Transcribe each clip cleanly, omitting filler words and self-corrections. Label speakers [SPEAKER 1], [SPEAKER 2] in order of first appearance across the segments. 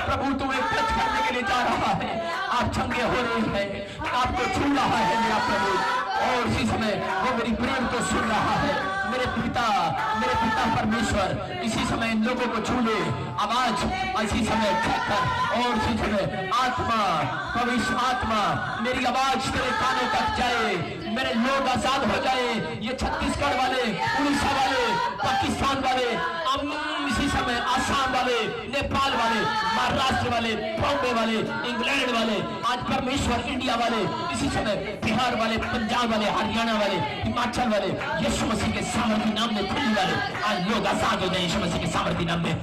[SPEAKER 1] प्रभु तुम्हें टच करने के लिए जा रहा है। आप चंगे हो रहे हैं, आपको छू रहा है मेरा प्रभु। और इसी समय वो मेरी प्रेम को सुन रहा है। मेरे पिता परमेश्वर इसी समय इन लोगों को छू ले, आवाज इसी समय कहकर, और इसी समय आत्मा, पवित्र आत्मा, मेरी आवाज तेरे कानों तक जाए, मेरे लोग आजाद हो जाए। ये छत्तीसगढ़ वाले, उड़ीसा वाले, पाकिस्तान वाले, इसी समय आसाम वाले, नेपाल वाले, महाराष्ट्र वाले, बॉम्बे वाले, इंग्लैंड वाले, आज परमेश्वर इंडिया वाले, इसी समय बिहार वाले, पंजाब वाले, हरियाणा वाले, हिमाचल वाले, यीशु मसीह के सामर्थी नाम में खुली वाले, आज लोग आजाद हो जाए यीशु मसीह के सामर्थी नाम में।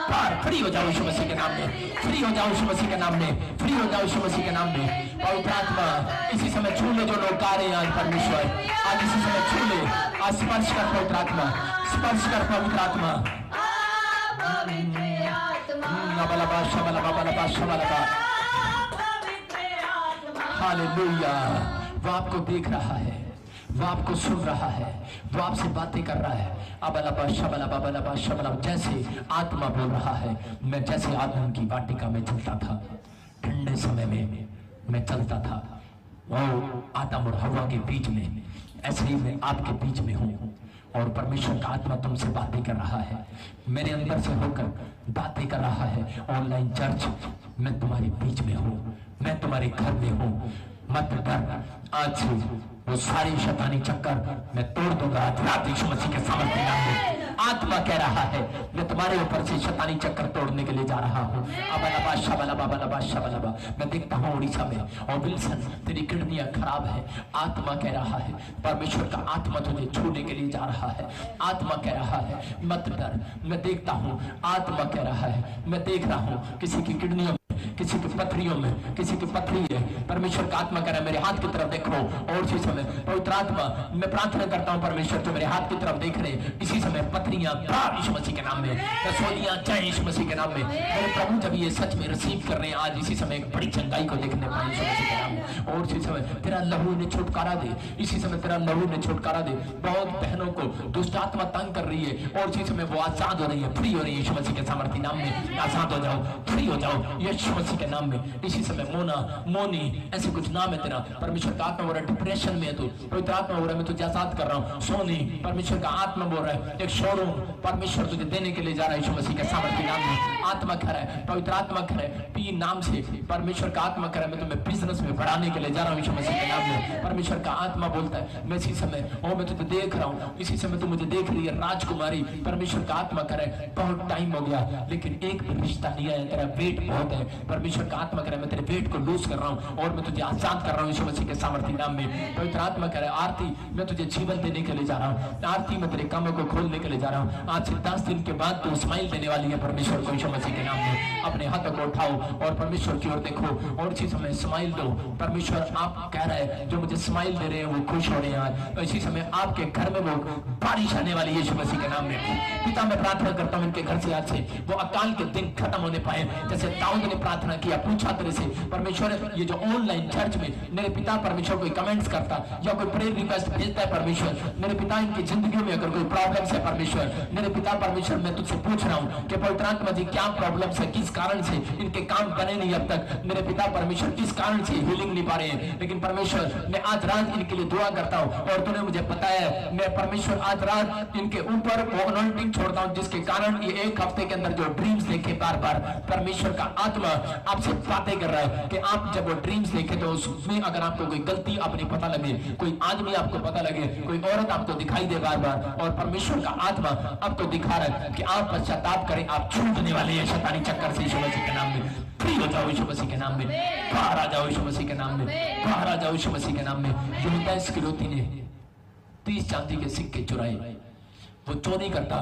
[SPEAKER 1] पार फ्री हो जाओ यीशु मसीह के नाम में, फ्री हो जाओ यीशु मसीह के नाम में, फ्री हो जाओ यीशु मसीह के नाम में। पवित्र आत्मा इसी समय छू ले जो लोग गा रहे हैं आज परमेश्वर, आज इसी समय छू ले, आज स्पर्श कर पवित्र आत्मा, स्पर्श कर पवित्र आत्मा। हालेलुया। वो आपको देख रहा है, वो आपको सुन रहा है, वो आपसे बातें कर रहा है। जैसे आत्मा बोल रहा है, मैं जैसे आदम की वाटिका में चलता था, ठंडे समय में मैं चलता था, वो आदम और हवा के बीच में, ऐसे ही मैं आपके बीच में हूँ। और परमेश्वर का आत्मा तुमसे बातें कर रहा है, मेरे अंदर से होकर बातें कर रहा है। ऑनलाइन चर्च, मैं तुम्हारे बीच में हूँ, मैं तुम्हारे घर में हूँ, मत डर। आज से वो सारे शैतानी चक्कर मैं तोड़ दूंगा यीशु मसीह के सामर्थ्य नाम में। आत्मा कह रहा है, मैं तुम्हारे ऊपर से शैतानी चक्कर तोड़ने के लिए जा रहा हूँ। मैं देखता हूँ उड़ीसा में, और विल्सन तेरी किडनियां खराब है। आत्मा कह रहा है, परमेश्वर का आत्मा तुझे छूने के लिए जा रहा है। आत्मा कह रहा है, मत डर। मैं देखता हूँ, आत्मा कह रहा है, मैं देख रहा हूँ किसी की किडनियों, किसी की पथरियों में, किसी की पथरी है। परमेश्वर का आत्मा कह रहा है, मेरे हाथ की तरफ देखो। और इसी समय पवित्र आत्मा, मैं प्रार्थना करता हूं परमेश्वर, जो मेरे हाथ की तरफ देख रहे, इसी समय पथरियां यीशु मसीह के नाम में, रसोलियां जाए यीशु मसीह के नाम में। मेरे प्रभु जब ये सच में रिसीव कर रहे हैं, आज इसी समय एक बड़ी चंगाई को देखने पाए यीशु मसीह के नाम में। और इसी समय तेरा लहू ने छुटकारा दे, इसी समय तेरा लहू ने छुटकारा दे। बहुत बहनों को दुष्ट आत्मा तंग कर रही है, और इसी समय वो आजाद हो रही है, फ्री हो रही है यीशु मसीह के सामर्थ्य नाम में। आजाद हो जाओ, फ्री हो जाओ यीशु मसीह के नाम में। इसी समय मोना, मोनी, ऐसे कुछ नाम है तेरा। परमेश्वर का आत्मा बोल रहा है, डिप्रेशन में है तू, पवित्र आत्मा बोल रहा है, मैं तुझे आजाद कर रहा हूँ। सोनी, परमेश्वर का आत्मा बोल रहा है, एक शोरूम परमेश्वर तुझे देने के लिए जा रहा है यीशु मसीह के सामर्थ्य नाम में। आत्मा कह रहा है, पवित्र आत्मा कह रहा है, पी नाम से परमेश्वर का आत्मा कह रहा है, मैं तुम्हें बिजनेस में बढ़ाने के लिए जा रहा हूँ यीशु मसीह के नाम में। परमेश्वर का आत्मा बोलता है, मैं इसी समय, और मैं तुझे देख रहा हूँ, इसी समय तू मुझे देख रही है राजकुमारी। परमेश्वर का आत्मा कह रहा है, बहुत टाइम हो गया लेकिन एक भी रिश्ता नहीं आया, तेरा वेट बहुत है। परमेश्वर का आत्मा कह रहा है, मैं तेरे वेट को लूज कर रहा हूँ, और मैं तुझे आजाद कर रहा हूँ यीशु मसीह के सामर्थ्य नाम में। पवित्र आत्मा कह रहा है, आरती, मैं तुझे जीवन देने के लिए जा रहा हूँ। आरती, मैं तेरे कामों को खोलने के लिए जा रहा हूँ। आज से 10 दिन के बाद तू स्माइल देने वाली है परमेश्वर को यीशु मसीह के नाम में। अपने हाथों को उठाओ और परमेश्वर की ओर देखो, और इसी समय स्माइल दो। परमेश्वर आप कह रहा है, जो मुझे स्माइल दे रहे हैं वो खुश हो रहे हैं। तो इसी समय आपके घर में वो बारिश आने वाली है यीशु मसीह के नाम में। पिता, मैं प्रार्थना करता हूँ इनके घर से आज से वो अकाल के दिन खत्म होने पाए, जैसे दाऊद ने प्रार्थना किया, पूछा तेरे से परमेश्वर, ये जो ऑनलाइन चर्च में मेरे पिता परमेश्वर कोई कमेंट्स करता या कोई प्रेयर रिक्वेस्ट भेजता है परमेश्वर, मेरे पिता इनकी जिंदगी में अगर कोई प्रॉब्लम्स है परमेश्वर, मेरे पिता परमेश्वर, मैं तुझसे पूछ रहा हूँ कि पवित्र आत्मा जी क्या प्रॉब्लम्स है, किस कारण से इनके काम बने नहीं अब तक, मेरे पिता परमेश्वर किस कारण से हीलिंग नहीं पा रहे हैं। लेकिन परमेश्वर, मैं आज रात इनके लिए दुआ करता हूँ, और तूने मुझे बताया, मैं परमेश्वर आज रात इनके ऊपर वो अनॉइंटिंग छोड़ता हूँ, जिसके कारण ये एक हफ्ते के अंदर जो ड्रीम्स देखे बार बार, परमेश्वर का आत्मा आपसे बातें कर रहा है कि आप जब वो ड्रीम्स देखे तो उसमें अगर आपको कोई गलती अपनी पता लगे, कोई आदमी आपको पता लगे, कोई औरत आपको दिखाई दे बार बार, और परमेश्वर का आत्मा आपको दिखा रहा है कि आप पश्चाताप करें, आप छूटने वाले हैं शैतानी चक्कर से यीशु मसीह के नाम में। फ्री हो जाओ यीशु मसीह के नाम में, बाहर आ जाओ यीशु मसीह के नाम में, बाहर आ जाओ यीशु मसीह के नाम में। यहूदा इस्करियोती ने 30 चांदी के सिक्के चुराए, वो चोरी करता,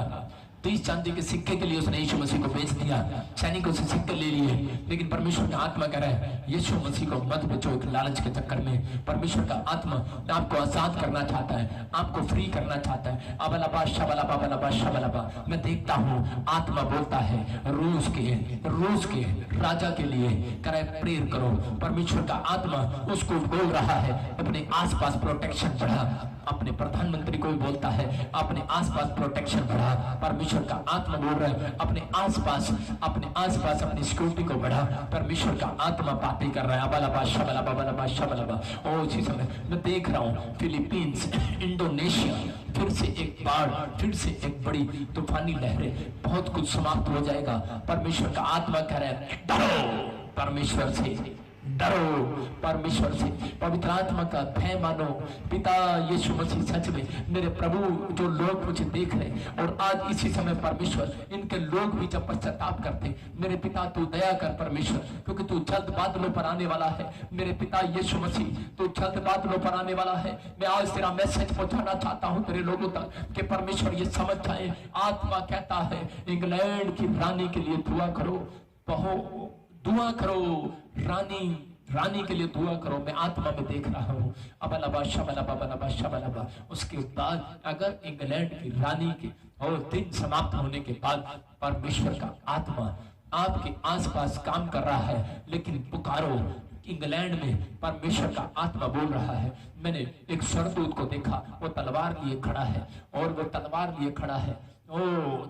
[SPEAKER 1] 30 चांदी के सिक्के के लिए उसने यीशु मसीह को बेच दिया, सैनिकों से सिक्के ले लिए। लेकिन परमेश्वर का आत्मा कह रहा है, यीशु मसीह को मत बेचो एक लालच के चक्कर में। परमेश्वर का आत्मा आपको आजाद करना चाहता है, आपको फ्री करना चाहता है। अबलबा शबलबा शबलबा, मैं देखता हूँ आत्मा बोलता है, रूस के राजा के लिए करे प्रेयर करो। परमेश्वर का आत्मा उसको बोल रहा है, अपने आसपास प्रोटेक्शन बढ़ा। अपने प्रधानमंत्री को भी बोलता है, अपने आसपास प्रोटेक्शन बढ़ा। परमेश्वर परमेश्वर का आत्मा बोल रहा है अपने आसपास अपनी सिक्योरिटी को बढ़ा। परमेश्वर का आत्मा बातें कर रहा है। अबलबा शबलबा शबलबा। ओ इसी समय मैं देख रहा हूँ फिलीपींस, इंडोनेशिया, फिर से एक बाढ़, फिर से एक बड़ी तूफानी लहरें, बहुत कुछ समाप्त हो जाएगा। परमेश्वर का आत्मा कह रहा है डरो परमेश्वर से, डरो परमेश्वर से, पवित्र आत्मा का भय मानो। पिता यीशु मसीह सच में मेरे प्रभु जो लोग मुझे देख रहे और आज इसी समय परमेश्वर इनके लोग भी जब पश्चाताप करते, मेरे पिता तू दया कर परमेश्वर, क्योंकि तू जल्द बादलों पर आने वाला है। मेरे पिता यीशु मसीह तू जल्द बादलों पर आने वाला है। मैं आज तेरा मैसेज पहुंचाना चाहता हूं तेरे लोगों तक कि परमेश्वर ये समझ जाए। आत्मा कहता है इंग्लैंड की रानी के लिए दुआ करो, दुआ करो, रानी के लिए दुआ करो। मैं आत्मा में देख रहा हूँ अबलबा शबलबा शबलबा। उसके बाद अगर इंग्लैंड की रानी के और दिन समाप्त होने के बाद परमेश्वर का आत्मा आपके आसपास काम कर रहा है, लेकिन पुकारो। इंग्लैंड में परमेश्वर का आत्मा बोल रहा है। मैंने एक स्वर्गदूत को देखा, वो तलवार लिए खड़ा है, और वो तलवार लिए खड़ा है, ओ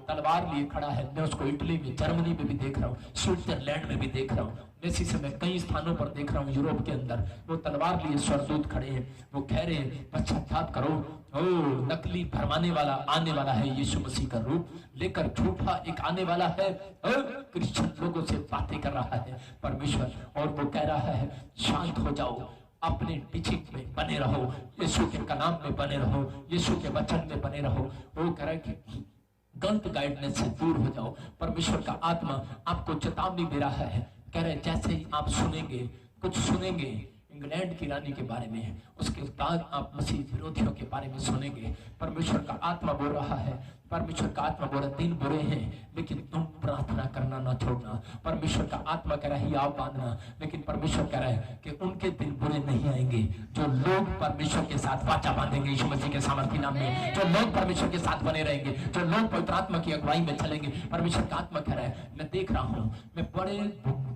[SPEAKER 1] तलवार लिए खड़ा है। मैं उसको इटली में, जर्मनी में भी देख रहा हूँ, स्विट्जरलैंड में भी देख रहा हूँ, इसी समय कई स्थानों पर देख रहा हूँ यूरोप के अंदर। वो तलवार लिए स्वर्गदूत खड़े हैं, वो कह रहे हैं पश्चाताप करो। ओ नकली भरमाने वाला आने वाला है, यीशु मसीह का रूप लेकर झूठा एक आने वाला है, क्रिश्चियन लोगों से बातें कर रहा है परमेश्वर, और वो कह रहा है शांत हो जाओ, अपने टीचिंग में बने रहो, यीशु के नाम में बने रहो, यीशु के वचन में बने रहो। वो कह रहा है कि गलत गाइडेंस से दूर हो जाओ। परमेश्वर का आत्मा आपको चेतावनी दे रहा है, कह रहे जैसे ही आप सुनेंगे, कुछ सुनेंगे इंग्लैंड की रानी के बारे में, उसके बाद आप मसीह विरोधियों के बारे में सुनेंगे। परमेश्वर का आत्मा बोल रहा है, परमेश्वर का आत्मा बोल रहा है दिन बुरे हैं लेकिन तुम प्रार्थना करना ना छोड़ना। परमेश्वर का आत्मा कह रहा है याव बांधना, लेकिन परमेश्वर कह रहा है कि उनके दिन बुरे नहीं आएंगे जो लोग परमेश्वर के साथ वाचा बांधेंगे यीशु मसीह के सामर्थी नाम में, जो लोग परमेश्वर के साथ बने रहेंगे, जो लोग पवित्र आत्मा की अगुवाई में चलेंगे। परमेश्वर का आत्मा कह रहा है मैं देख रहा हूँ, मैं बड़े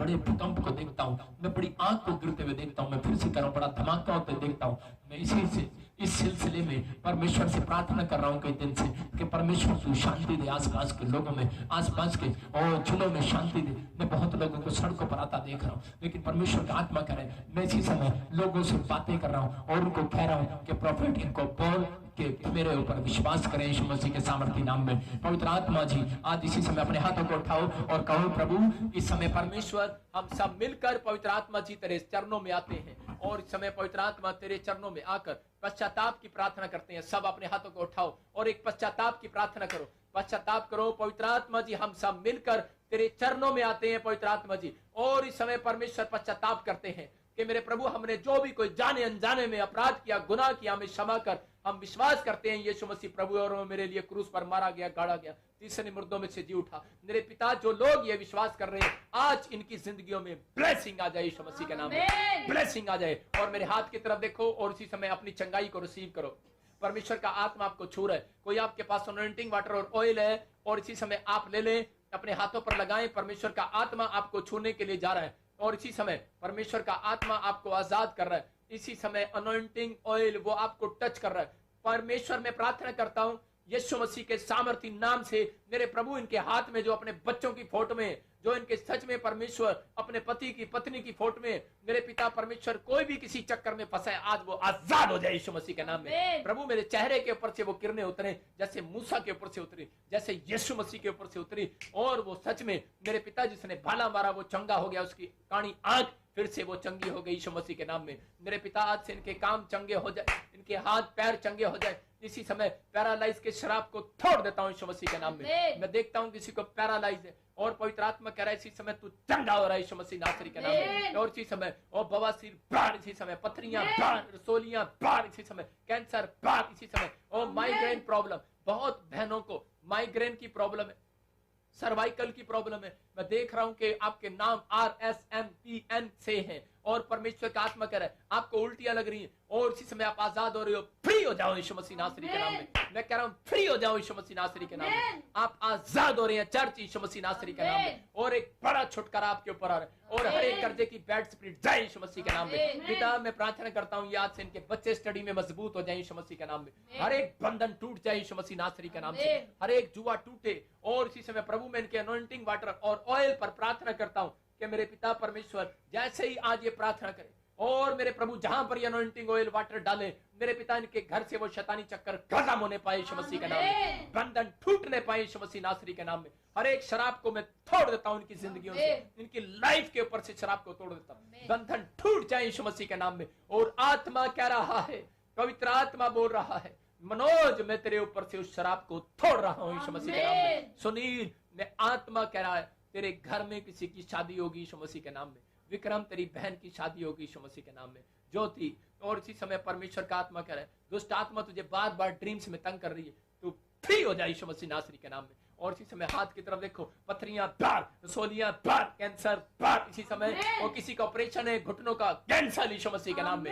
[SPEAKER 1] बड़े भूकंप को देखता हूँ, मैं बड़ी आंख को गिरते हुए देखता हूँ, मैं फिर से कर रहा हूँ बड़ा धमाका होते देखता हूँ। मैं इस सिलसिले में परमेश्वर से प्रार्थना कर रहा हूँ कई दिन से कि परमेश्वर तू शांति दे आसपास के लोगों में, आसपास के और जिलों में शांति दे। मैं बहुत लोगों को सड़कों पर आता देख रहा हूँ, लेकिन परमेश्वर का आत्मा करे मैं इसी समय लोगों से बातें कर रहा हूँ और उनको कह रहा हूँ कि प्रॉफिट इनको बोल कि मेरे ऊपर विश्वास करें यीशु मसीह के सामर्थी नाम में। पवित्र आत्मा जी आज इसी समय अपने हाथों को उठाओ और कहो प्रभु इस समय परमेश्वर हम सब मिलकर पवित्र आत्मा जी तेरे चरणों में आते हैं और इस समय पवित्र आत्मा तेरे चरणों में आकर पश्चाताप की प्रार्थना करते हैं। सब अपने हाथों को उठाओ और एक पश्चाताप की प्रार्थना करो, पश्चाताप करो। पवित्र आत्मा जी हम सब मिलकर तेरे चरणों में आते हैं पवित्र आत्मा जी, और इस समय परमेश्वर पश्चाताप करते हैं कि मेरे प्रभु हमने जो भी कोई जाने अनजाने में अपराध किया, गुनाह किया, हमें क्षमा कर। हम विश्वास करते हैं यीशु मसीह प्रभु और मेरे लिए क्रूस पर मारा गया, गाड़ा गया, तीसरे मुर्दों में से जी उठा। मेरे पिता जो लोग ये विश्वास कर रहे हैं आज इनकी जिंदगियों में ब्लेसिंग आ जाए यीशु मसीह के नाम में, ब्लेसिंग आ जाए। और मेरे हाथ की तरफ देखो और इसी समय अपनी चंगाई को रिसीव करो। परमेश्वर का आत्मा आपको छू रहा है। कोई आपके पास अनॉइंटिंग वाटर और ऑयल है और इसी समय आप ले लें, अपने हाथों पर लगाएं। परमेश्वर का आत्मा आपको छूने के लिए जा रहा है और इसी समय परमेश्वर का आत्मा आपको आजाद कर रहा है। इसी समय अनॉइंटिंग ऑयल वो आपको टच कर रहा है। परमेश्वर मैं प्रार्थना करता हूं यीशु मसीह के सामर्थी नाम से मेरे प्रभु इनके हाथ में जो अपने बच्चों की फोटो में, जो इनके सच में परमेश्वर अपने पति की पत्नी की फोटो में, मेरे पिता परमेश्वर कोई भी किसी चक्कर में फंसा है आज वो आजाद हो जाए यीशु मसीह के नाम में। प्रभु मेरे चेहरे के ऊपर से वो किरणें उतरे जैसे मूसा के ऊपर से उतरी, जैसे यीशु मसीह के ऊपर से उतरी, और वो सच में मेरे पिता जिसने भाला मारा वो चंगा हो गया, उसकी काणी आंख फिर से वो चंगी हो गई यीशु मसीह के नाम में। मेरे पिता आज से इनके काम चंगे हो जाए, इनके हाथ पैर चंगे हो जाए। इसी समय पैरालाइज के शराब को तोड़ देता हूं यीशु मसीह के नाम में। मैं देखता हूं किसी को पैरालाइज है और पवित्र आत्मा कह रहा है इसी समय तू चंगा हो रहा है यीशु मसीह नासरी के नाम में। और इसी समय और बवासीर बाहर, इसी समय पथरियां बाहर, रसोलियां बाहर, इसी समय कैंसर बाहर, इसी समय और माइग्रेन प्रॉब्लम, बहुत बहनों को माइग्रेन की प्रॉब्लम है, सर्वाइकल की प्रॉब्लम है। मैं देख रहा हूं कि आपके नाम RSMPN से हैं और परमेश्वर का आत्मा कह रहा है आपको उल्टियां लग रही हैं और इसी समय आप आजाद हो रहे हो, फ्री हो जाओ यीशु मसीह नासरी के नाम में। मैं कह रहा हूँ फ्री हो जाओ यीशु मसीह नासरी के नाम में। आप आजाद हो रहे हैं चर्च यीशु मसीह नासरी के नाम में, और एक बड़ा छुटकारा आपके ऊपर आ रहा है, और हर एक कर्जे की बैड स्पिरिट जाए यीशु मसीह के नाम में। पिता मैं प्रार्थना करता हूँ आज से इनके बच्चे स्टडी में मजबूत हो जाए यीशु मसीह के नाम में, हर एक बंधन टूट जाए यीशु मसीह नासरी के नाम से, हर एक जुआ टूटे। और इसी समय प्रभु मैं इनके अनॉइंटिंग वाटर और ऑयल पर प्रार्थना करता हूँ कि मेरे पिता परमेश्वर जैसे ही आज ये प्रार्थना करे और मेरे प्रभु जहां पर ये अनॉइंटिंग ऑयल वाटर डाले, मेरे पिता इनके घर से वो शैतानी चक्कर खत्म होने पाए यीशु मसीह के नाम में, बंधन टूटने पाए यीशु मसीह नासरी के नाम में। हर एक शराब को मैं तोड़ देता हूं इनकी जिंदगियों से, इनकी लाइफ के ऊपर से शराब को तोड़ देता हूं, बंधन टूट जाए यीशु मसीह के नाम में। और आत्मा कह रहा है, पवित्र आत्मा बोल रहा है, मनोज मैं तेरे ऊपर से उस शराब को तोड़ रहा हूं यीशु मसीह के नाम में। सुनील मैं आत्मा कह रहा है तेरे घर में किसी की शादी होगी यीशु मसीह के नाम में। विक्रम तेरी बहन की शादी होगी यीशु मसीह के नाम में। ज्योति और इसी समय परमेश्वर का आत्मा कह रहा है दुष्ट आत्मा तुझे बार बार ड्रीम्स में तंग कर रही है, तू फ्री हो जाए यीशु मसीह नासरी के नाम में। और इसी समय हाथ की तरफ देखो, पथरियां बार, रसोलियां बार, कैंसर बार इसी समय, और किसी का ऑपरेशन है घुटनों का, कैंसर यीशु मसीह के नाम में।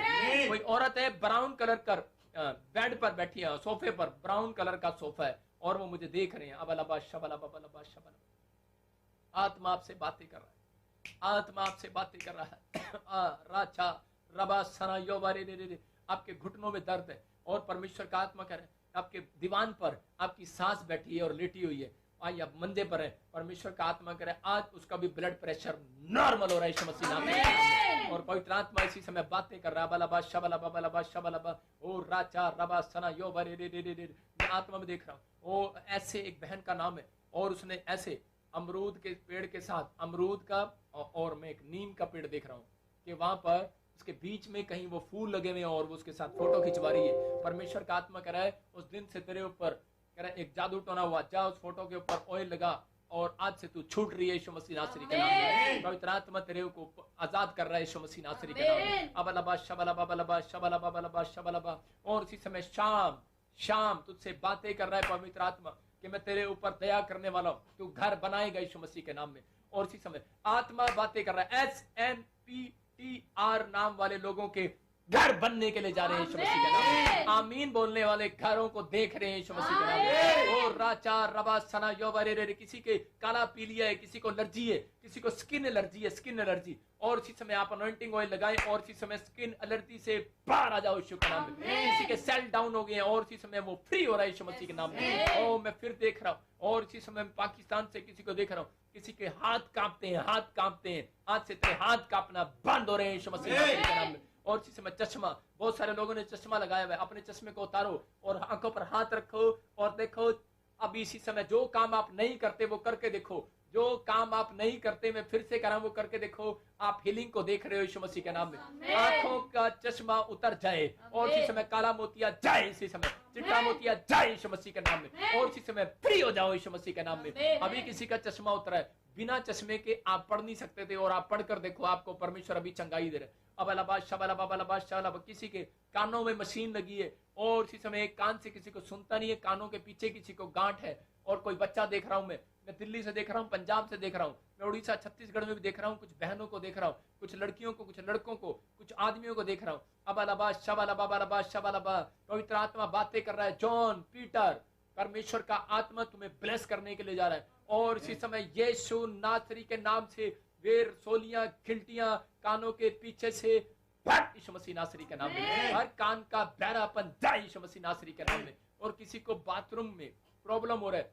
[SPEAKER 1] कोई औरत है ब्राउन कलर कर बेड पर बैठी है, सोफे पर ब्राउन कलर का सोफा है और वो मुझे देख रहे हैं। अबलबा शबला बबलबा शबला, आत्मा आपसे बातें कर रहा है, आत्मा आपसे बातें कर रहा है। राचा रबा सना यो बारे रे रे, आपके घुटनों में दर्द है और परमेश्वर का आत्मा कह रहा है आपके दीवान पर आपकी सांस बैठी है और लेटी हुई है, आई आप मंदे पर है, परमेश्वर का आत्मा कह रहा है आज उसका भी ब्लड प्रेशर नॉर्मल हो रहा है यीशु मसीह नाम में। और पवित्र आत्मा इसी समय बातें कर रहा है। बलबा शबला बबलबा शबला ओ राचा रबा सना यो बारे रे रे रे, मैं आत्मा में देख रहा हूँ। वो ऐसे एक बहन का नाम है और उसने ऐसे अमरूद के पेड़ के साथ, अमरूद का और मैं एक नीम का पेड़ देख रहा हूँ कि वहां पर उसके बीच में कहीं वो फूल लगे हुए हैं और वो उसके साथ फोटो खिंचवा रही है। परमेश्वर का आत्मा कह रहा है उस दिन से तेरे ऊपर कह रहा है एक जादू टोना हुआ, जा उस फोटो के ऊपर ऑयल लगा और आज से तू छूट रही है यीशु मसीह नासरी के नाम में। पवित्र आत्मा तेरे को आजाद कर रहा है यीशु मसीह नासरी के नाम में। अबलबा शबला बबलबा शबला बबलबा शबलबा। और इसी समय शाम तुझसे बातें कर रहा है पवित्र आत्मा कि मैं तेरे ऊपर दया करने वाला हूं, तू घर बनाएगा यीशु मसीह के नाम में। और इसी समय आत्मा बातें कर रहा है, SNPTR नाम वाले लोगों के घर बनने के लिए जा रहे हैं यीशु मसीह के नाम में। आमीन बोलने वाले घरों को देख रहे हैं यीशु मसीह के नाम में। ओ राचा रबा सना यो बारे रे, किसी के काला पीलिया है, किसी को एलर्जी है, किसी को स्किन एलर्जी है, स्किन एलर्जी। और इसी समय आप अनॉइंटिंग ऑयल लगाएं और इसी समय स्किन एलर्जी से बाहर आ जाओ यीशु के नाम में। किसी के सेल डाउन हो गए हैं और इसी समय वो फ्री हो रहा है यीशु मसीह के नाम में। ओ मैं फिर देख रहा हूँ और इसी समय पाकिस्तान से किसी को देख रहा हूँ, किसी के हाथ कांपते हैं, हाथ कांपते हैं, आज से तेरे हाथ कांपना बंद हो रहे हैं यीशु मसीह के नाम में। और इसी समय चश्मा, बहुत सारे लोगों ने चश्मा लगाया हुआ है, अपने चश्मे को उतारो और आंखों पर हाथ रखो और देखो अभी इसी समय जो काम आप नहीं करते वो करके देखो, जो काम आप नहीं करते मैं फिर से कह रहा हूं वो करके देखो, आप हीलिंग को देख रहे हो यीशु मसीह के नाम में। आंखों का चश्मा उतर जाए और इसी समय काला मोतिया जाए, इसी समय चिट्टा मोतिया जाए यीशु मसीह के नाम में। और इसी समय फ्री हो जाओ यीशु मसीह के नाम में। अभी किसी का चश्मा उतरा है, बिना चश्मे के आप पढ़ नहीं सकते थे और आप पढ़कर देखो आपको परमेश्वर अभी चंगाई दे रहे। अबलबा शबला बबलबा शबला। किसी के कानों में मशीन लगी है और इसी समय एक कान से किसी को सुनता नहीं है, कानों के पीछे किसी को गांठ है। और कोई बच्चा देख रहा हूं मैं दिल्ली से देख रहा हूँ, पंजाब से देख रहा हूँ, मैं उड़ीसा छत्तीसगढ़ में भी देख रहा हूँ, कुछ बहनों को देख रहा हूँ, कुछ लड़कियों को, कुछ लड़कों को, कुछ आदमियों को देख रहा हूँ। अबलबा शबला बबलबा शबला। पवित्र आत्मा बातें कर रहा है। जॉन पीटर, परमेश्वर का आत्मा तुम्हें ब्लेस करने के लिए जा रहा है। और इसी समय यीशु नासरी के नाम से वे सोलियां खिल्टियां कानों के पीछे से यीशु मसीह नासरी के नाम में। हर कान का बहरापन जाए यीशु मसीह नासरी के नाम में। और किसी को बाथरूम में प्रॉब्लम हो रहा है,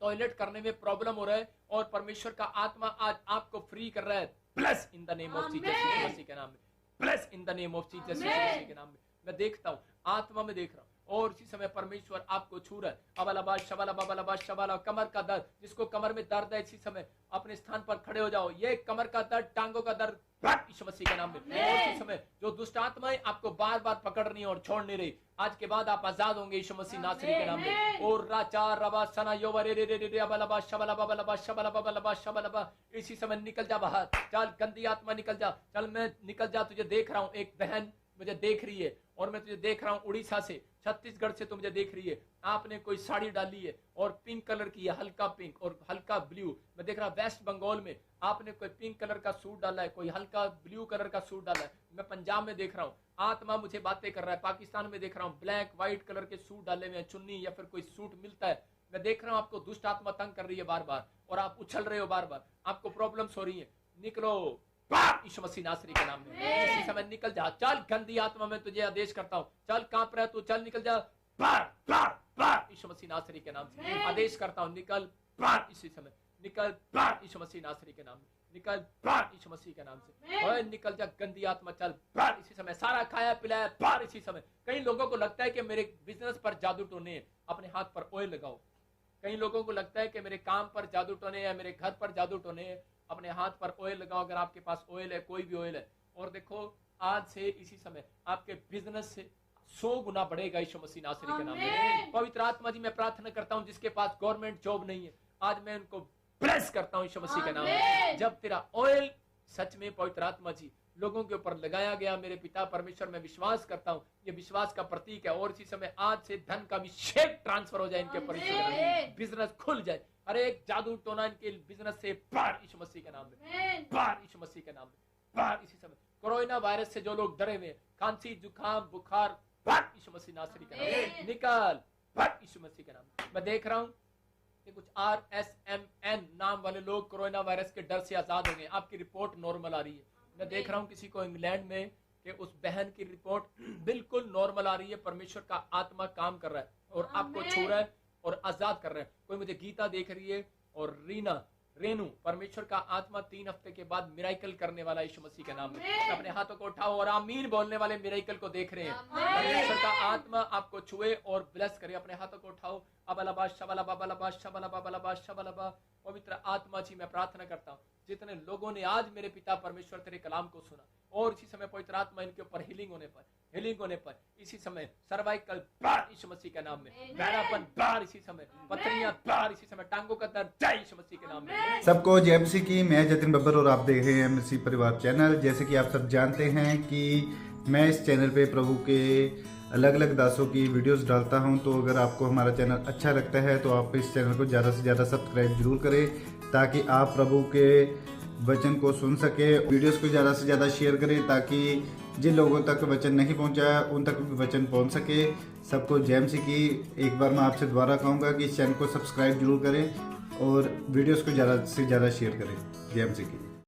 [SPEAKER 1] टॉयलेट करने में प्रॉब्लम हो रहा है और परमेश्वर का आत्मा आज आपको फ्री कर रहा है। Bless in the name of Jesus मसीह के नाम में। Bless in the name of Jesus मसीह के नाम में। मैं देखता हूँ, आत्मा में देख रहा हूँ और इसी समय परमेश्वर आपको छू रहा है। अबलबा शबला बबलबा शबला। कमर का दर्द, जिसको कमर में दर्द है इसी समय अपने स्थान पर खड़े हो जाओ। ये कमर का दर्द, टांगों का दर्द यीशु मसीह के नाम में। और इसी समय जो दुष्ट आत्माएं आपको बार बार पकड़ रही और छोड़ नहीं रही, आज के बाद आप आजाद होंगे यीशु मसीह नासरी के नाम में। और राचा रबा सना यो रे रे रे अबलबा शबला बबलबा शबला बबलबा शबला। इसी समय निकल जा बाहर, चल गंदी आत्मा निकल जा, चल मैं निकल जा। तुझे देख रहा हूँ, एक बहन मुझे देख रही है और मैं तुझे देख रहा हूँ उड़ीसा से, छत्तीसगढ़ से तू मुझे देख रही है। आपने कोई साड़ी डाली है और पिंक कलर की है, हल्का पिंक और हल्का ब्लू। मैं देख रहा हूँ वेस्ट बंगाल में आपने कोई पिंक कलर का सूट डाला है, कोई हल्का ब्लू कलर का सूट डाला है। मैं पंजाब में देख रहा हूँ आत्मा मुझे बातें कर रहा है। पाकिस्तान में देख रहा हूँ ब्लैक व्हाइट कलर के सूट डाले हुए, चुन्नी या फिर कोई सूट मिलता है। मैं देख रहा हूँ आपको दुष्ट आत्मा तंग कर रही है बार बार और आप उछल रहे हो बार बार, आपको प्रॉब्लम्स हो रही है। निकलो यीशु मसीह नासरी के नाम में। इसी समय निकल जा, चल गंदी आत्मा में तुझे आदेश करता हूँ, चल कांप रहा है तू, चल निकल जा यीशु मसीह नासरी के नाम से आदेश करता हूँ, निकल इसी समय, निकल यीशु मसीह नासरी के नाम में, निकल यीशु मसीह के नाम से। ओए निकल जा गंदी आत्मा, चल इसी समय। सारा खाया पिलाया बाहर इसी समय। कई लोगों को लगता है कि मेरे बिजनेस पर जादू टोने हैं, अपने हाथ पर ऑयल लगाओ। कई लोगों को लगता है कि मेरे काम पर जादू टोने हैं, मेरे घर पर जादू टोने हैं, अपने हाथ पर ऑयल लगाओ अगर आपके पास ऑयल है, कोई भी ऑयल है। और देखो आज से इसी समय आपके बिजनेस से 100 गुना बढ़ेगा यीशु मसीह नासरी के नाम में। पवित्र आत्मा जी मैं प्रार्थना करता हूँ जिसके पास गवर्नमेंट जॉब नहीं है, आज मैं उनको ब्लेस करता हूँ यीशु मसीह के नाम में। जब तेरा ऑयल सच में पवित्र आत्मा जी लोगों के ऊपर लगाया गया, मेरे पिता परमेश्वर मैं विश्वास करता हूँ ये विश्वास का प्रतीक है। और इसी समय आज से धन का अभिषेक ट्रांसफर हो जाए इनके ऊपर, बिजनेस खुल जाए, हर एक जादू टोना इनके बिजनेस से बाहर यीशु मसीह के नाम में, बाहर यीशु मसीह के नाम में, बाहर इसी समय। कोरोना वायरस से जो लोग डरे हुए, खांसी जुकाम बुखार, बाहर यीशु मसीह नासरी के नाम में, निकल बाहर यीशु मसीह के नाम में। मैं देख रहा हूँ कि कुछ RSMN नाम वाले लोग कोरोना वायरस के डर से आजाद हो गए, आपकी रिपोर्ट नॉर्मल आ रही है। मैं देख रहा हूँ किसी को इंग्लैंड में कि उस बहन की रिपोर्ट बिल्कुल नॉर्मल आ रही है, परमेश्वर का आत्मा काम कर रहा है और आपको छू रहा है और आजाद कर रहा है। कोई मुझे गीता देख रही है और रेनू, परमेश्वर का आत्मा 3 हफ्ते के बाद मिराइकल करने वाला यीशु मसीह के नाम में। अपने हाथों को उठाओ और आमीन बोलने वाले मिराइकल को देख रहे हैं। परमेश्वर का आत्मा आपको छुए और ब्लेस करे। अपने हाथों को उठाओ। अबलबा शबला बाबला शबला बाबला शबला। पवित्र आत्मा जी मैं प्रार्थना करता हूँ जितने लोगों ने आज मेरे पिता परमेश्वर तेरे कलाम को सुना और इसी समय पवित्र आत्मा इनके ऊपर हीलिंग होने पर इसी समय सर्वाइकल बाहर यीशु मसीह के नाम में, बहरापन बाहर इसी समय, पथरियां बाहर इसी समय, टांगों का दर्द जय यीशु मसीह के नाम में।
[SPEAKER 2] सबको जय मसीह की। मैं जतिन बब्बर और आप देख रहे हैं मसीह परिवार चैनल। जैसे कि आप सब जानते हैं कि मैं इस चैनल पे प्रभु के अलग अलग दासों की वीडियोस डालता हूं, तो अगर आपको हमारा चैनल अच्छा लगता है तो आप इस चैनल को ज़्यादा से ज़्यादा सब्सक्राइब जरूर करें ताकि आप प्रभु के वचन को सुन सके। वीडियोस को ज़्यादा से ज़्यादा शेयर करें ताकि जिन लोगों तक वचन नहीं पहुंचा उन तक भी वचन पहुंच सके। सबको जय मसीह की। एक बार मैं आपसे दोबारा कहूँगा कि इस चैनल को सब्सक्राइब जरूर करें और वीडियोस को ज़्यादा से ज़्यादा शेयर करें। जय मसीह की।